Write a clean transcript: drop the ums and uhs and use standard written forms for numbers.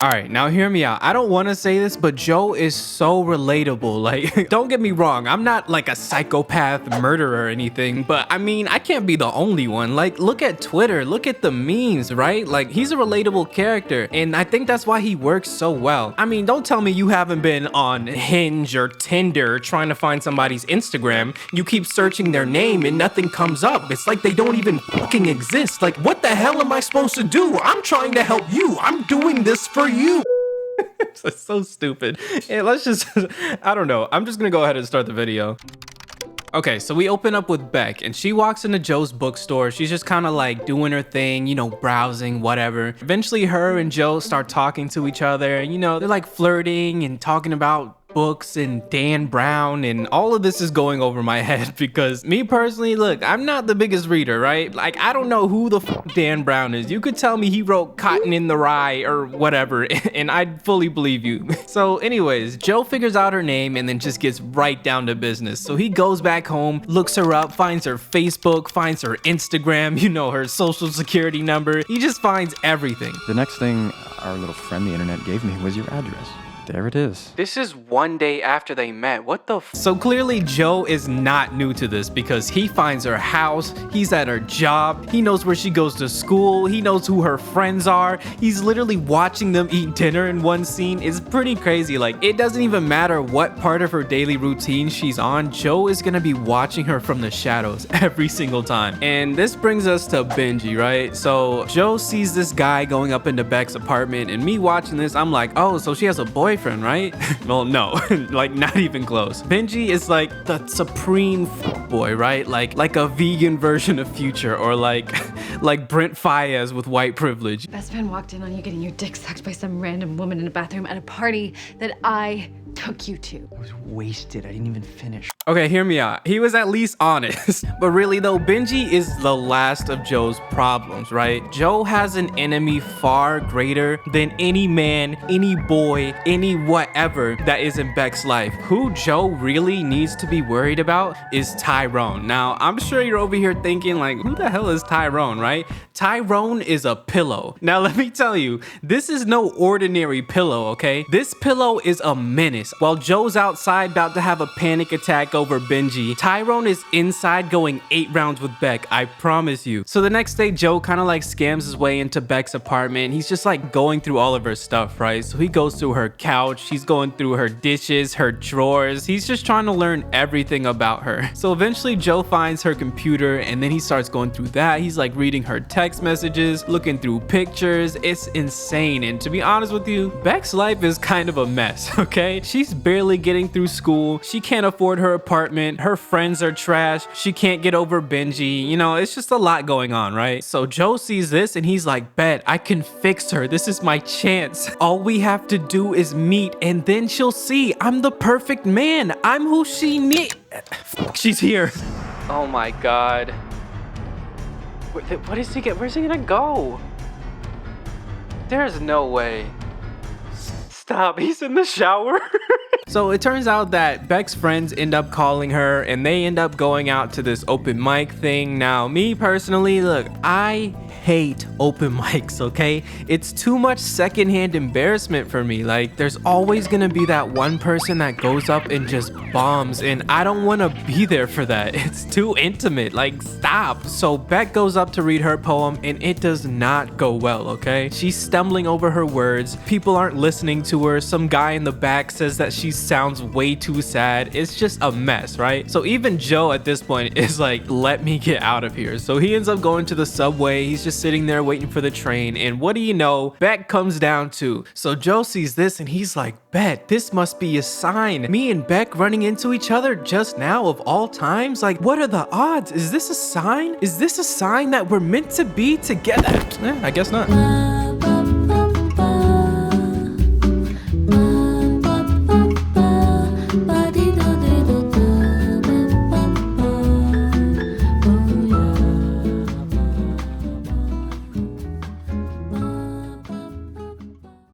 All right, now hear me out. I don't want to say this, but Joe is so relatable. Like, don't get me wrong. I'm not like a psychopath murderer or anything, but I mean, I can't be the only one. Like, look at Twitter, look at the memes, right? Like, he's a relatable character, and I think that's why he works so well. I mean, don't tell me you haven't been on Hinge or Tinder trying to find somebody's Instagram. You keep searching their name and nothing comes up. It's like they don't even fucking exist. Like, what the hell am I supposed to do? I'm trying to help you. I'm doing this for you. It's so stupid. Hey, let's just, I don't know. I'm just gonna go ahead and start the video. Okay, so we open up with Beck, and she walks into Joe's bookstore. She's just kind of like doing her thing, you know, browsing, whatever. Eventually, her and Joe start talking to each other, and you know, they're like flirting and talking about books and Dan Brown, and all of this is going over my head because me personally, look, I'm not the biggest reader, right? Like, I don't know who the f Dan Brown is. You could tell me he wrote Cotton in the Rye or whatever, and I'd fully believe you. So anyways, Joe figures out her name and then just gets right down to business. So he goes back home, looks her up, finds her Facebook, finds her Instagram, you know, her social security number. He just finds everything. The next thing our little friend the internet gave me was your address. There it is. This is one day after they met. What the f? So clearly Joe is not new to this because he finds her house, he's at her job, he knows where she goes to school, he knows who her friends are. He's literally watching them eat dinner in one scene. It's pretty crazy. Like, it doesn't even matter what part of her daily routine she's on, Joe is gonna be watching her from the shadows every single time. And this brings us to Benji, right? So Joe sees this guy going up into Beck's apartment, and me watching this, I'm like, oh, so she has a boyfriend, right? Well, no, like not even close. Benji is like the supreme boy, right? Like a vegan version of Future, or like Brent Faiyaz with white privilege. Best friend walked in on you getting your dick sucked by some random woman in a bathroom at a party that I took you to. I was wasted. I didn't even finish. Okay, hear me out. He was at least honest. But really though, Benji is the last of Joe's problems, right? Joe has an enemy far greater than any man, any boy, any whatever that is in Beck's life. Who Joe really needs to be worried about is Tyrone. Now, I'm sure you're over here thinking like, who the hell is Tyrone, right? Tyrone is a pillow. Now, let me tell you, this is no ordinary pillow, okay? This pillow is a menace. While Joe's outside about to have a panic attack over Benji, Tyrone is inside going 8 rounds with Beck, I promise you. So the next day, Joe kind of like scams his way into Beck's apartment. He's just like going through all of her stuff, right? So he goes through her couch, he's going through her dishes, her drawers. He's just trying to learn everything about her. So eventually Joe finds her computer, and then he starts going through that. He's like reading her text messages, looking through pictures. It's insane. And to be honest with you, Beck's life is kind of a mess, okay? She's barely getting through school. She can't afford her apartment. Her friends are trash. She can't get over Benji. You know, it's just a lot going on, right? So Joe sees this and he's like, bet, I can fix her. This is my chance. All we have to do is meet, and then she'll see I'm the perfect man. I'm who she needs. She's here. Oh my God. What is he get? Where's he gonna go? There's no way. Stop, he's in the shower. So it turns out that Beck's friends end up calling her, and they end up going out to this open mic thing. Now, me personally, look, I hate open mics, okay? It's too much secondhand embarrassment for me. Like, there's always gonna be that one person that goes up and just bombs, and I don't wanna be there for that. It's too intimate, like, stop. So Beck goes up to read her poem, and it does not go well, okay? She's stumbling over her words. People aren't listening to her. Some guy in the back says that she sounds way too sad. It's just a mess, right? So even Joe at this point is like, let me get out of here. So he ends up going to the subway. He's just sitting there waiting for the train, and what do you know, Beck comes down too. So Joe sees this and he's like, Bet, this must be a sign. Me and Beck running into each other just now of all times? Like, what are the odds? Is this a sign? Is this a sign that we're meant to be together? I guess not.